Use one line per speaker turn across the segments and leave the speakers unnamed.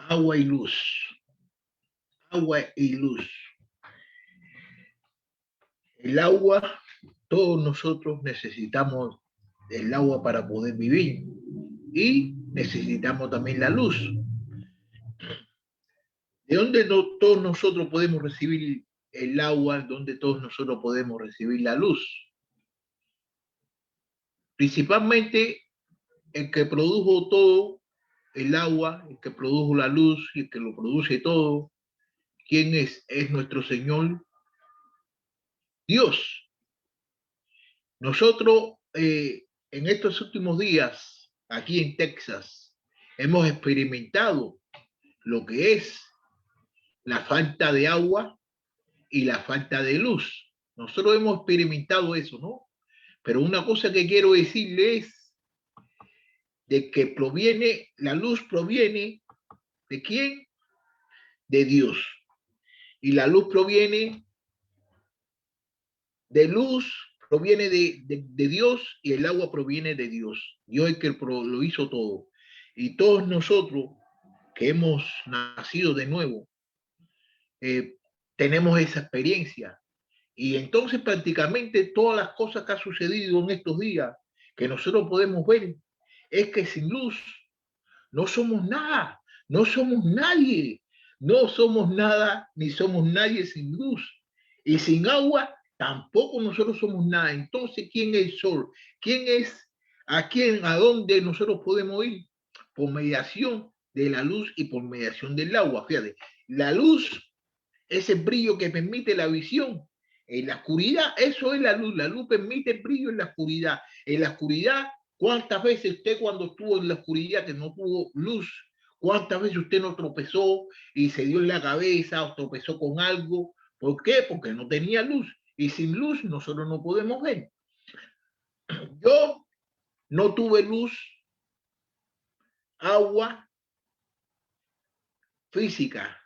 Agua y luz. Agua y luz. El agua, todos nosotros necesitamos el agua para poder vivir y necesitamos también la luz. ¿De dónde todos nosotros podemos recibir el agua? ¿Dónde todos nosotros podemos recibir la luz? Principalmente el que produjo todo, el agua, el que produjo la luz y el que lo produce todo. ¿Quién es? Es nuestro Señor Dios. Nosotros en estos últimos días, aquí en Texas, hemos experimentado lo que es la falta de agua y la falta de luz. Nosotros hemos experimentado eso, ¿no? Pero una cosa que quiero decirle es de que proviene, la luz proviene ¿de quién? De Dios. Y la luz proviene de luz, proviene de Dios y el agua proviene de Dios. Dios es el que lo hizo todo. Y todos nosotros que hemos nacido de nuevo, eh, tenemos esa experiencia. Y entonces prácticamente todas las cosas que han sucedido en estos días, que nosotros podemos ver, es que sin luz no somos nada, no somos nadie, no somos nada ni somos nadie sin luz. Y sin agua tampoco nosotros somos nada. Entonces, ¿quién es el sol? ¿Quién es a quién, a dónde nosotros podemos ir? Por mediación de la luz y por mediación del agua. Fíjate, la luz es el brillo que permite la visión. En la oscuridad, eso es la luz. La luz permite el brillo en la oscuridad. En la oscuridad, ¿cuántas veces usted cuando estuvo en la oscuridad que no tuvo luz? ¿Cuántas veces usted no tropezó y se dio en la cabeza o tropezó con algo? ¿Por qué? Porque no tenía luz. Y sin luz nosotros no podemos ver. Yo no tuve luz, agua física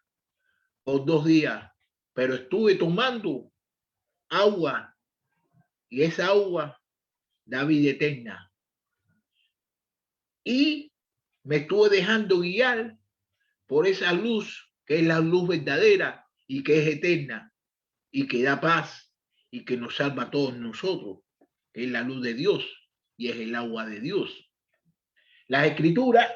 por 2 días, pero estuve tomando agua y esa agua da vida eterna. Y me estuve dejando guiar por esa luz, que es la luz verdadera y que es eterna y que da paz y que nos salva a todos nosotros, que es la luz de Dios y es el agua de Dios. Las escrituras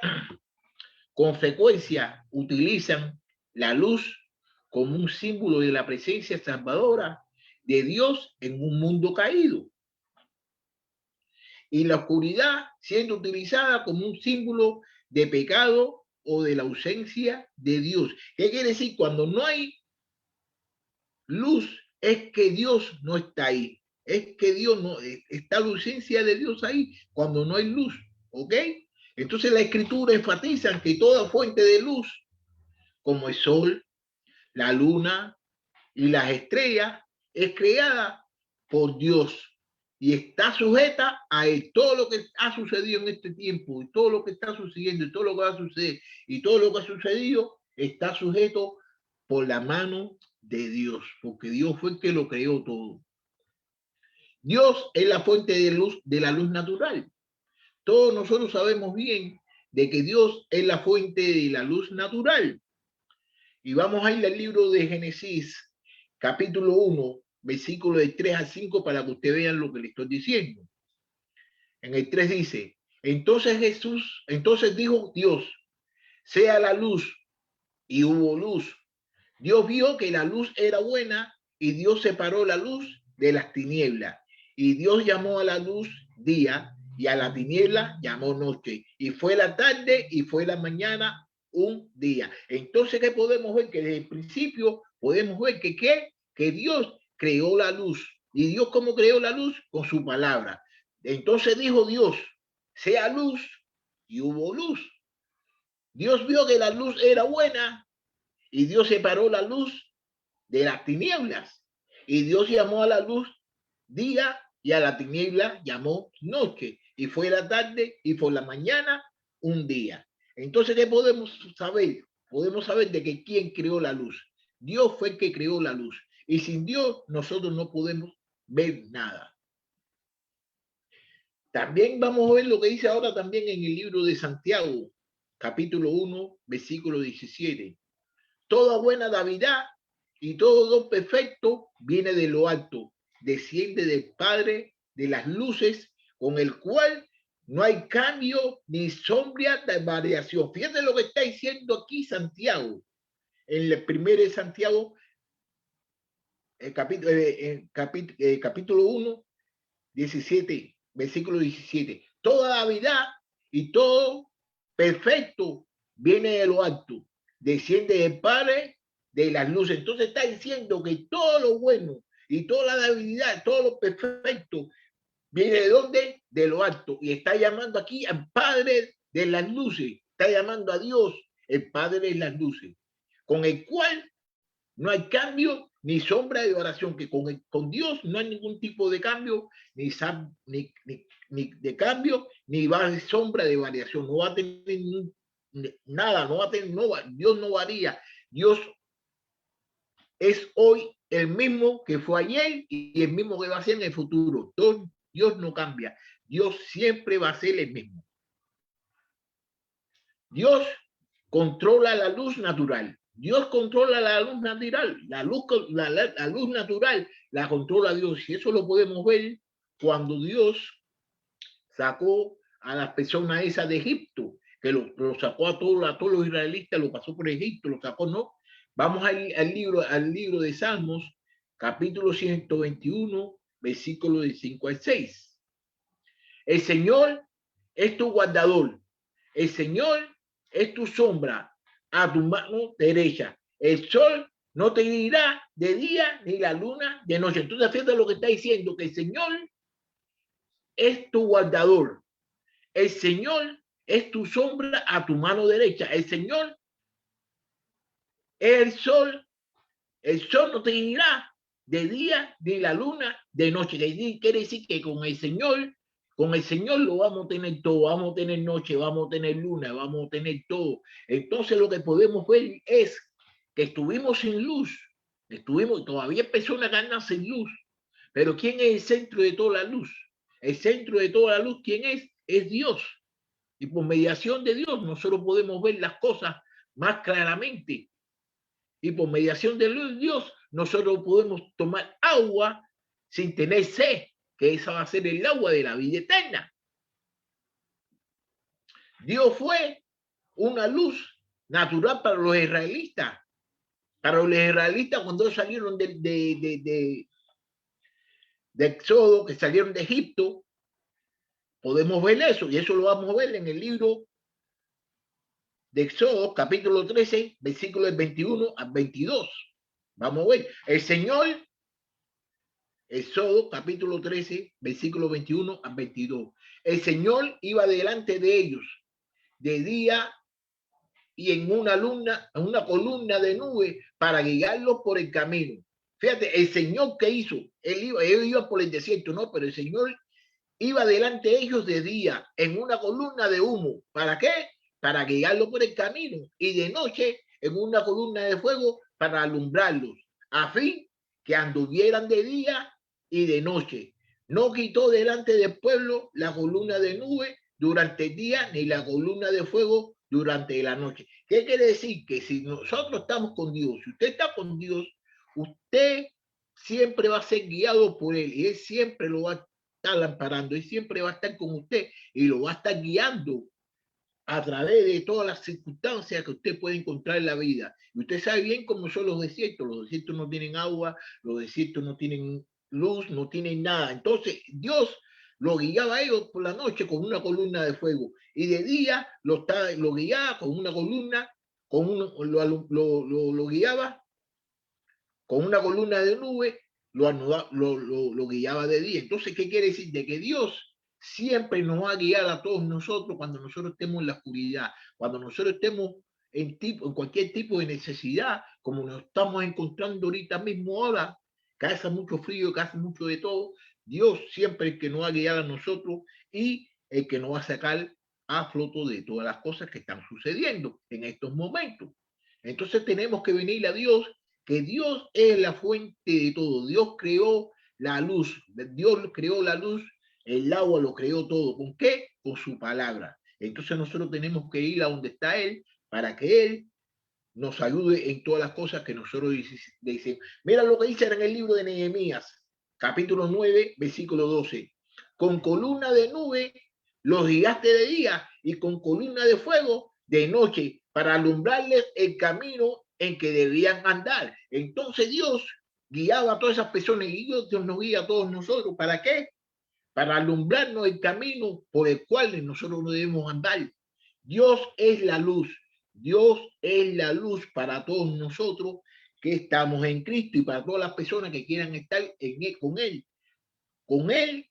con frecuencia utilizan la luz como un símbolo de la presencia salvadora de Dios en un mundo caído. Y la oscuridad siendo utilizada como un símbolo de pecado o de la ausencia de Dios. ¿Qué quiere decir? Cuando no hay luz, es que Dios no está ahí. Es que Dios no está la ausencia de Dios ahí cuando no hay luz. ¿Ok? Entonces la escritura enfatiza que toda fuente de luz, como el sol, la luna y las estrellas, es creada por Dios y está sujeta a él. Todo lo que ha sucedido en este tiempo y todo lo que está sucediendo y todo lo que va a suceder y todo lo que ha sucedido está sujeto por la mano de Dios, porque Dios fue el que lo creó todo. Dios es la fuente de luz, de la luz natural. Todos nosotros sabemos bien de que Dios es la fuente de la luz natural. Y vamos a ir al libro de Génesis, capítulo 1, versículo de 3 a 5, para que ustedes vean lo que le estoy diciendo. En el 3 dice, entonces dijo Dios, sea la luz, y hubo luz. Dios vio que la luz era buena y Dios separó la luz de las tinieblas. Y Dios llamó a la luz día y a la tiniebla llamó noche. Y fue la tarde y fue la mañana un día. Entonces, ¿qué podemos ver? Que desde el principio podemos ver que Dios creó la luz. ¿Y Dios cómo creó la luz? Con su palabra. Entonces dijo Dios, sea luz, y hubo luz. Dios vio que la luz era buena y Dios separó la luz de las tinieblas. Y Dios llamó a la luz día y a la tiniebla llamó noche. Y fue la tarde y fue la mañana un día. Entonces, ¿qué podemos saber? Podemos saber de que quién creó la luz. Dios fue el que creó la luz. Y sin Dios nosotros no podemos ver nada. También vamos a ver lo que dice ahora también en el libro de Santiago, capítulo 1, versículo 17. Toda buena Navidad y todo don perfecto viene de lo alto, desciende del Padre de las luces, con el cual no hay cambio ni sombra de variación. Fíjate lo que está diciendo aquí Santiago, en el primero de Santiago, capítulo 1, 17, versículo 17. Toda Navidad y todo perfecto viene de lo alto, desciende del Padre de las luces. Entonces está diciendo que todo lo bueno y toda la Navidad, todo lo perfecto, viene de dónde? De lo alto. Y está llamando aquí al Padre de las luces, está llamando a Dios el Padre de las luces, con el cual no hay cambio ni sombra de oración, que con Dios no hay ningún tipo de cambio, ni de cambio, ni va sombra de variación. No va a tener nada, no va a tener, Dios no varía. Dios es hoy el mismo que fue ayer y el mismo que va a ser en el futuro. Dios no cambia. Dios siempre va a ser el mismo. Dios controla la luz natural. Dios controla la luz natural. La luz natural la controla Dios. Y eso lo podemos ver cuando Dios sacó a las personas esas de Egipto, que lo sacó a todos los israelitas, lo pasó por Egipto, lo sacó, ¿no? Vamos al libro de Salmos, capítulo 121, versículos de 5 al 6. El Señor es tu guardador. El Señor es tu sombra a tu mano derecha. El sol no te irá de día ni la luna de noche. Entonces, fíjate lo que está diciendo, que el Señor es tu guardador. El Señor es tu sombra a tu mano derecha. El Señor es el sol. El sol no te irá de día ni la luna de noche. Quiere decir que con el Señor lo vamos a tener todo. Vamos a tener noche, vamos a tener luna, vamos a tener todo. Entonces lo que podemos ver es que estuvimos sin luz. Todavía hay personas que andan sin luz. Pero ¿quién es el centro de toda la luz? El centro de toda la luz, ¿quién es? Es Dios. Y por mediación de Dios nosotros podemos ver las cosas más claramente. Y por mediación de Dios nosotros podemos tomar agua sin tener sed, que esa va a ser el agua de la vida eterna. Dios fue una luz natural para los israelitas. Para los israelitas cuando salieron de Éxodo, que salieron de Egipto, podemos ver eso, y eso lo vamos a ver en el libro de Éxodo, capítulo 13, versículos 21 al 22. Vamos a ver. El Señor, Éxodo, capítulo 13, versículos 21 al 22. El Señor iba delante de ellos de día y en una columna de nube para guiarlos por el camino. Fíjate, el Señor que hizo, él iba por el desierto, ¿no? Pero el Señor iba delante de ellos de día en una columna de humo. ¿Para qué? Para guiarlos por el camino. Y de noche en una columna de fuego para alumbrarlos, a fin que anduvieran de día y de noche. No quitó delante del pueblo la columna de nube durante el día, ni la columna de fuego durante la noche. ¿Qué quiere decir? Que si nosotros estamos con Dios, si usted está con Dios, usted siempre va a ser guiado por Él y Él siempre lo va a estar amparando, Él siempre va a estar con usted y lo va a estar guiando a través de todas las circunstancias que usted puede encontrar en la vida. Y usted sabe bien cómo son los desiertos no tienen agua, los desiertos no tienen luz, no tienen nada. Entonces Dios lo guiaba a ellos por la noche con una columna de fuego y de día lo guiaba con una columna, lo guiaba con una columna de nube, lo guiaba de día. Entonces, ¿qué quiere decir? De que Dios siempre nos va a guiar a todos nosotros cuando nosotros estemos en la oscuridad, cuando nosotros estemos en cualquier tipo de necesidad, como nos estamos encontrando ahorita mismo ahora, que hace mucho frío, que hace mucho de todo. Dios siempre es el que nos va a guiar a nosotros y el que nos va a sacar a flote de todas las cosas que están sucediendo en estos momentos. Entonces tenemos que venir a Dios, que Dios es la fuente de todo. Dios creó la luz, Dios creó la luz, el agua lo creó todo. ¿Con qué? Con su palabra. Entonces nosotros tenemos que ir a donde está Él para que Él nos ayude en todas las cosas que nosotros decimos. Mira lo que dice en el libro de Nehemías, capítulo 9, versículo 12. Con columna de nube los guiaste de día y con columna de fuego de noche para alumbrarles el camino en que debían andar. Entonces Dios guiaba a todas esas personas y Dios nos guía a todos nosotros. ¿Para qué? Para alumbrarnos el camino por el cual nosotros no debemos andar. Dios es la luz. Dios es la luz para todos nosotros que estamos en Cristo y para todas las personas que quieran estar en él, con Él. Con Él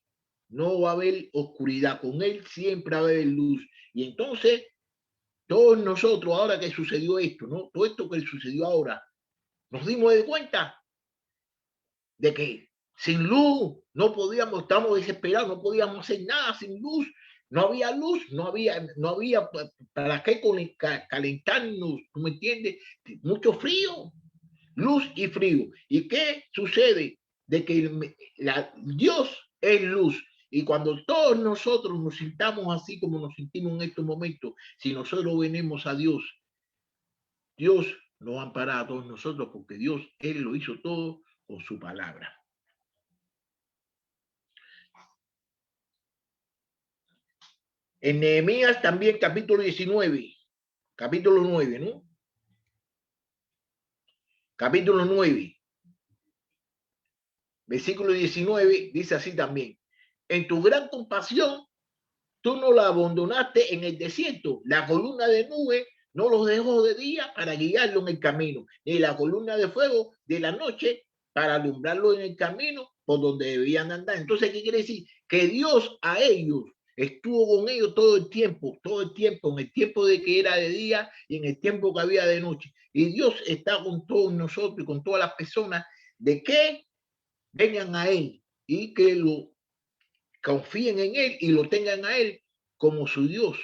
no va a haber oscuridad, con Él siempre va a haber luz. Y entonces, todos nosotros, ahora que sucedió esto, ¿no? Todo esto que sucedió ahora, nos dimos de cuenta de que sin luz no podíamos, estamos desesperados, no podíamos hacer nada sin luz. No había luz, no había para qué calentarnos, ¿tú me entiendes? Mucho frío, luz y frío. ¿Y qué sucede? De que Dios es luz. Y cuando todos nosotros nos sintamos así como nos sentimos en estos momentos, si nosotros venimos a Dios, Dios nos ampara a todos nosotros porque Dios, Él lo hizo todo con su palabra. En Nehemías también capítulo 19, capítulo 9, ¿no? Capítulo 9, versículo 19, dice así también. En tu gran compasión, tú no la abandonaste en el desierto. La columna de nube no los dejó de día para guiarlo en el camino, ni la columna de fuego de la noche para alumbrarlo en el camino por donde debían andar. Entonces, ¿qué quiere decir? Que Dios a ellos estuvo con ellos todo el tiempo, en el tiempo de que era de día y en el tiempo que había de noche. Y Dios está con todos nosotros y con todas las personas de que vengan a Él y que lo confíen en Él y lo tengan a Él como su Dios,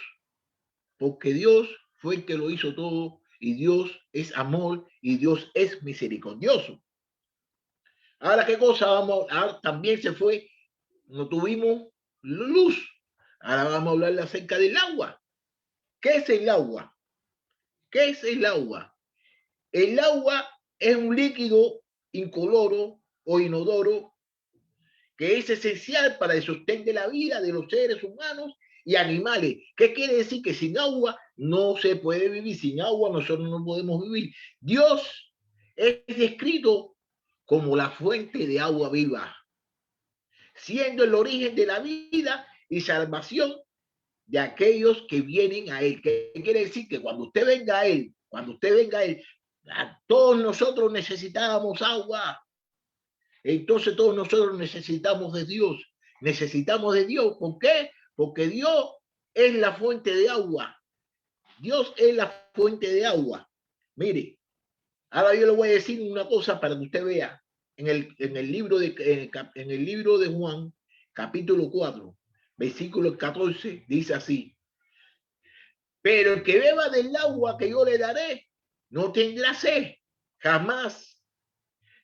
porque Dios fue el que lo hizo todo y Dios es amor y Dios es misericordioso. Ahora, ¿qué cosa vamos? Ahora también se fue, no tuvimos luz. Ahora vamos a hablar acerca del agua. ¿Qué es el agua? ¿Qué es el agua? El agua es un líquido incoloro o inodoro que es esencial para el sostén de la vida de los seres humanos y animales. ¿Qué quiere decir? Que sin agua no se puede vivir, sin agua nosotros no podemos vivir. Dios es descrito como la fuente de agua viva, siendo el origen de la vida y salvación de aquellos que vienen a Él. ¿Qué quiere decir? Que cuando usted venga a Él, todos nosotros necesitábamos agua. Entonces todos nosotros necesitamos de Dios. Necesitamos de Dios. ¿Por qué? Porque Dios es la fuente de agua. Dios es la fuente de agua. Mire, ahora yo le voy a decir una cosa para que usted vea. En el libro de Juan, capítulo 4, versículo 14, dice así. Pero el que beba del agua que yo le daré, no tendrá sed jamás,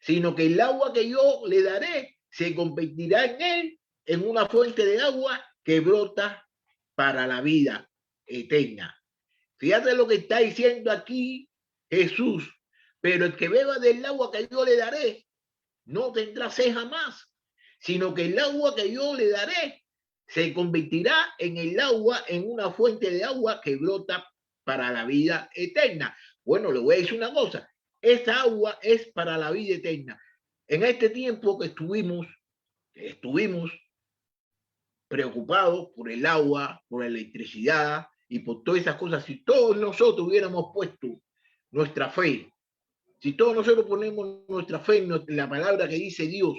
sino que el agua que yo le daré se convertirá en él en una fuente de agua que brota para la vida eterna. Fíjate lo que está diciendo aquí Jesús. Pero el que beba del agua que yo le daré no tendrá sed jamás, sino que el agua que yo le daré se convertirá en el agua, en una fuente de agua que brota para la vida eterna. Bueno, le voy a decir una cosa. Esa agua es para la vida eterna. En este tiempo que estuvimos preocupados por el agua, por la electricidad y por todas esas cosas. Si todos nosotros hubiéramos puesto nuestra fe, si todos nosotros ponemos nuestra fe en la palabra que dice Dios,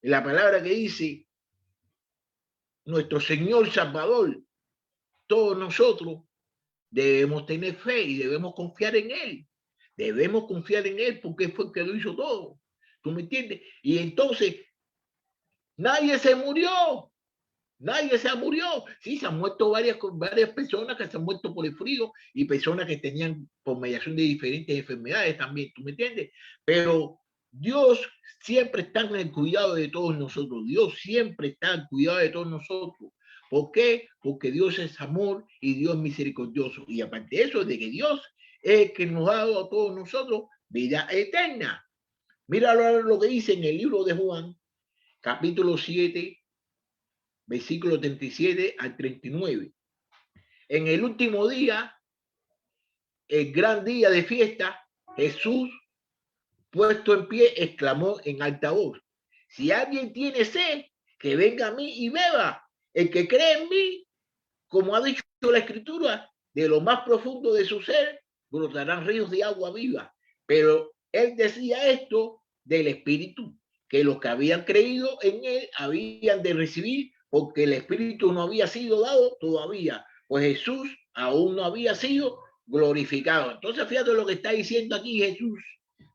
en la palabra que dice nuestro Señor Salvador, todos nosotros debemos tener fe y debemos confiar en Él. Debemos confiar en Él porque fue el que lo hizo todo. ¿Tú me entiendes? Y entonces, nadie se murió. Nadie se murió. Sí, se han muerto varias personas que se han muerto por el frío y personas que tenían por mediación de diferentes enfermedades también, ¿tú me entiendes? Pero Dios siempre está en el cuidado de todos nosotros. Dios siempre está en el cuidado de todos nosotros. ¿Por qué? Porque Dios es amor y Dios es misericordioso. Y aparte de eso, de que Dios es el que nos ha dado a todos nosotros vida eterna. Mira lo que dice en el libro de Juan, capítulo 7, versículo 37 al 39. En el último día, el gran día de fiesta, Jesús, puesto en pie, exclamó en alta voz: si alguien tiene sed, que venga a mí y beba. El que cree en mí, como ha dicho la Escritura, de lo más profundo de su ser brotarán ríos de agua viva. Pero él decía esto del Espíritu, que los que habían creído en él habían de recibir, porque el Espíritu no había sido dado todavía, pues Jesús aún no había sido glorificado. Entonces, fíjate lo que está diciendo aquí Jesús.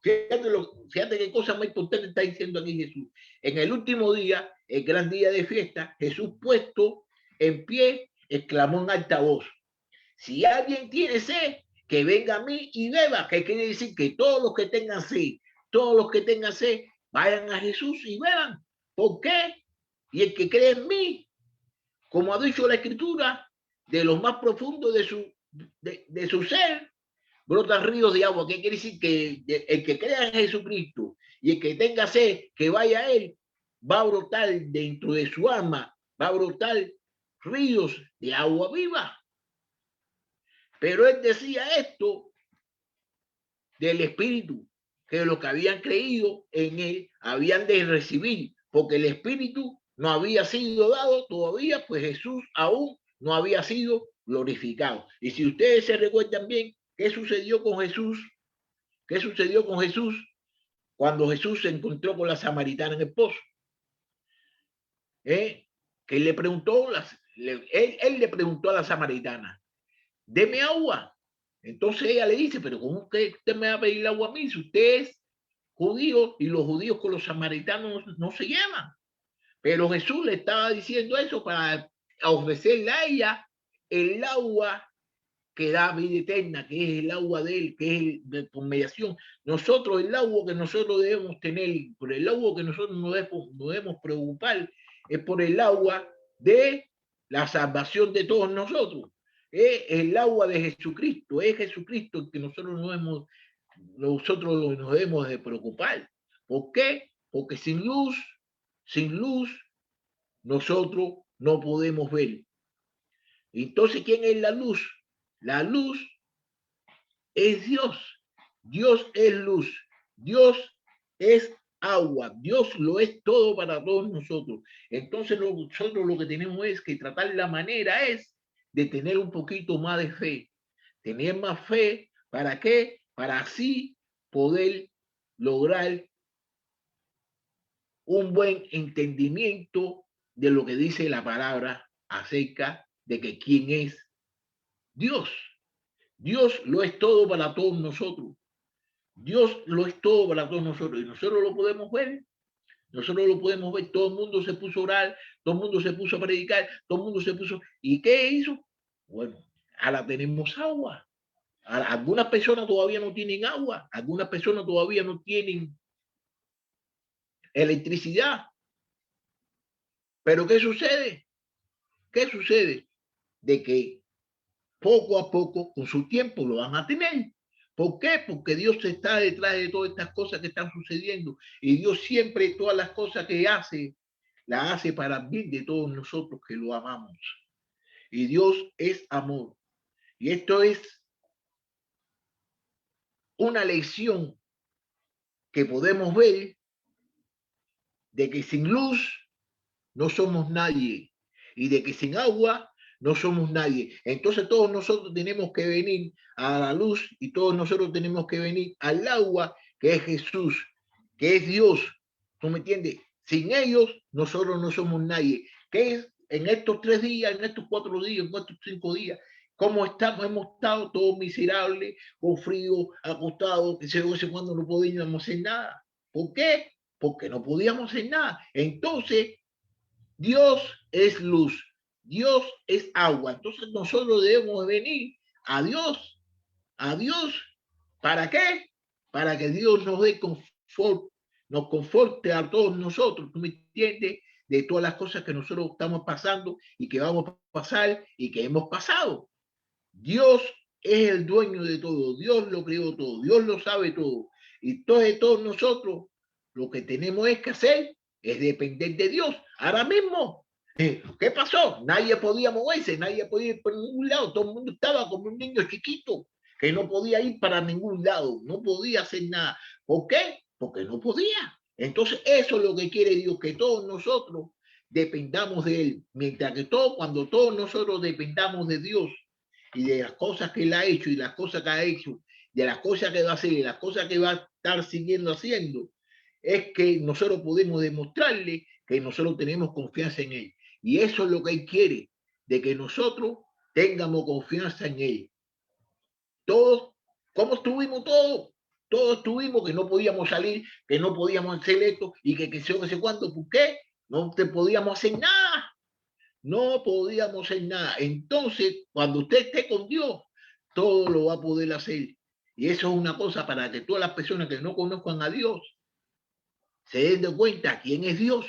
Fíjate qué cosa muy importante está diciendo aquí Jesús. En el último día, el gran día de fiesta, Jesús puesto en pie, exclamó en alta voz: si alguien tiene sed, que venga a mí y beba. Que quiere decir que todos los que tengan sed, vayan a Jesús y beban. ¿Por qué? Y el que cree en mí, como ha dicho la Escritura, de lo más profundo de su ser, brotan ríos de agua. ¿Qué quiere decir? Que el que crea en Jesucristo y el que tenga sed, que vaya a él, va a brotar dentro de su alma, va a brotar ríos de agua viva. Pero él decía esto del Espíritu, que los que habían creído en él habían de recibir, porque el Espíritu no había sido dado todavía, pues Jesús aún no había sido glorificado. Y si ustedes se recuerdan bien, ¿qué sucedió con Jesús? ¿Qué sucedió con Jesús cuando Jesús se encontró con la samaritana en el pozo? Que le preguntó, él le preguntó a la samaritana: deme agua. Entonces ella le dice: pero ¿cómo que usted me va a pedir agua a mí si usted es judío y los judíos con los samaritanos no se llevan? Pero Jesús le estaba diciendo eso para ofrecerle a ella el agua que da vida eterna, que es el agua de él, que es por mediación. Nosotros, el agua que nosotros debemos tener, por el agua que nosotros no debemos preocupar, es por el agua de la salvación de todos nosotros. Es el agua de Jesucristo, es Jesucristo el que nosotros nos debemos de preocupar. ¿Por qué? Porque sin luz, nosotros no podemos ver. Entonces, ¿quién es la luz? La luz es Dios. Dios es luz. Dios es agua. Dios lo es todo para todos nosotros. Entonces, nosotros lo que tenemos es que tratar la manera es de tener un poquito más de fe. Tener más fe, ¿para qué? Para así poder lograr un buen entendimiento de lo que dice la palabra acerca de que quién es Dios. Dios lo es todo para todos nosotros. Dios lo es todo para todos nosotros. Y nosotros lo podemos ver. Nosotros lo podemos ver. Todo el mundo se puso a orar. Todo el mundo se puso a predicar. Todo el mundo se puso. ¿Y qué hizo? Bueno, ahora tenemos agua. Ahora, algunas personas todavía no tienen agua. Algunas personas todavía no tienen electricidad. Pero ¿qué sucede? ¿Qué sucede? De que poco a poco, con su tiempo, lo van a tener. ¿Por qué? Porque Dios está detrás de todas estas cosas que están sucediendo. Y Dios siempre, todas las cosas que hace, las hace para el bien de todos nosotros que lo amamos. Y Dios es amor. Y esto es una lección que podemos ver de que sin luz no somos nadie. Y de que sin agua no somos nadie. Entonces todos nosotros tenemos que venir a la luz y todos nosotros tenemos que venir al agua, que es Jesús, que es Dios. ¿Tú me entiendes? Sin ellos nosotros no somos nadie. ¿Qué es en estos 3 días, en estos 4 días, en estos 5 días? ¿Cómo estamos? Hemos estado todos miserables, con frío, acostados, que se cuando no podíamos hacer nada. ¿Por qué? Porque no podíamos hacer nada. Entonces, Dios es luz, Dios es agua. Entonces nosotros debemos venir a Dios, a Dios. ¿Para qué? Para que Dios nos dé confort, nos conforte a todos nosotros, ¿tú me entiendes? de todas las cosas que nosotros estamos pasando y que vamos a pasar y que hemos pasado. Dios es el dueño de todo, Dios lo creó todo, Dios lo sabe todo. Y todos nosotros lo que tenemos es que hacer es depender de Dios. Ahora mismo, ¿qué pasó? Nadie podía moverse, nadie podía ir por ningún lado, todo el mundo estaba como un niño chiquito que no podía ir para ningún lado, no podía hacer nada. ¿Por qué? Porque no podía. Entonces, eso es lo que quiere Dios, que todos nosotros dependamos de Él. Mientras que cuando todos nosotros dependamos de Dios y de las cosas que Él ha hecho y las cosas que ha hecho, de las cosas que va a hacer y las cosas que va a estar siguiendo haciendo, es que nosotros podemos demostrarle que nosotros tenemos confianza en Él. Y eso es lo que Él quiere, de que nosotros tengamos confianza en Él. Todos, ¿cómo estuvimos todos? Todos estuvimos que no podíamos salir, que no podíamos hacer esto y que sé cuánto. ¿Por qué? No te podíamos hacer nada. No podíamos hacer nada. Entonces, cuando usted esté con Dios, todo lo va a poder hacer. Y eso es una cosa para que todas las personas que no conozcan a Dios se den de cuenta quién es Dios.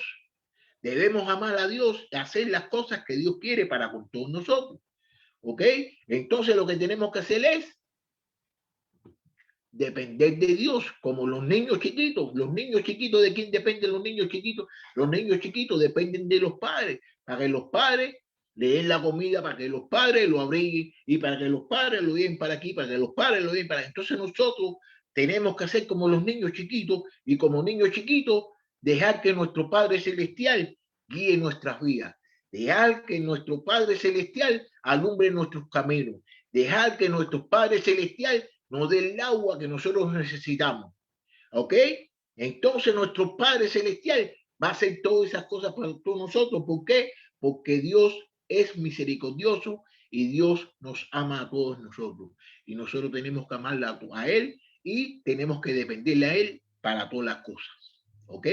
Debemos amar a Dios y hacer las cosas que Dios quiere para con todos nosotros. ¿Ok? Entonces lo que tenemos que hacer es depender de Dios, como los niños chiquitos. Los niños chiquitos, ¿de quién dependen los niños chiquitos? Los niños chiquitos dependen de los padres, para que los padres le den la comida, para que los padres lo abriguen y para que los padres lo den para aquí, para que los padres lo den para aquí. Entonces nosotros tenemos que hacer como los niños chiquitos y como niños chiquitos dejar que nuestro Padre Celestial guíe nuestras vidas, dejar que nuestro Padre Celestial alumbre nuestros caminos, dejar que nuestro Padre Celestial nos dé el agua que nosotros necesitamos. ¿Ok? Entonces nuestro Padre Celestial va a hacer todas esas cosas para todos nosotros. ¿Por qué? Porque Dios es misericordioso y Dios nos ama a todos nosotros. Y nosotros tenemos que amarla a Él y tenemos que dependerle a Él para todas las cosas. ¿Ok?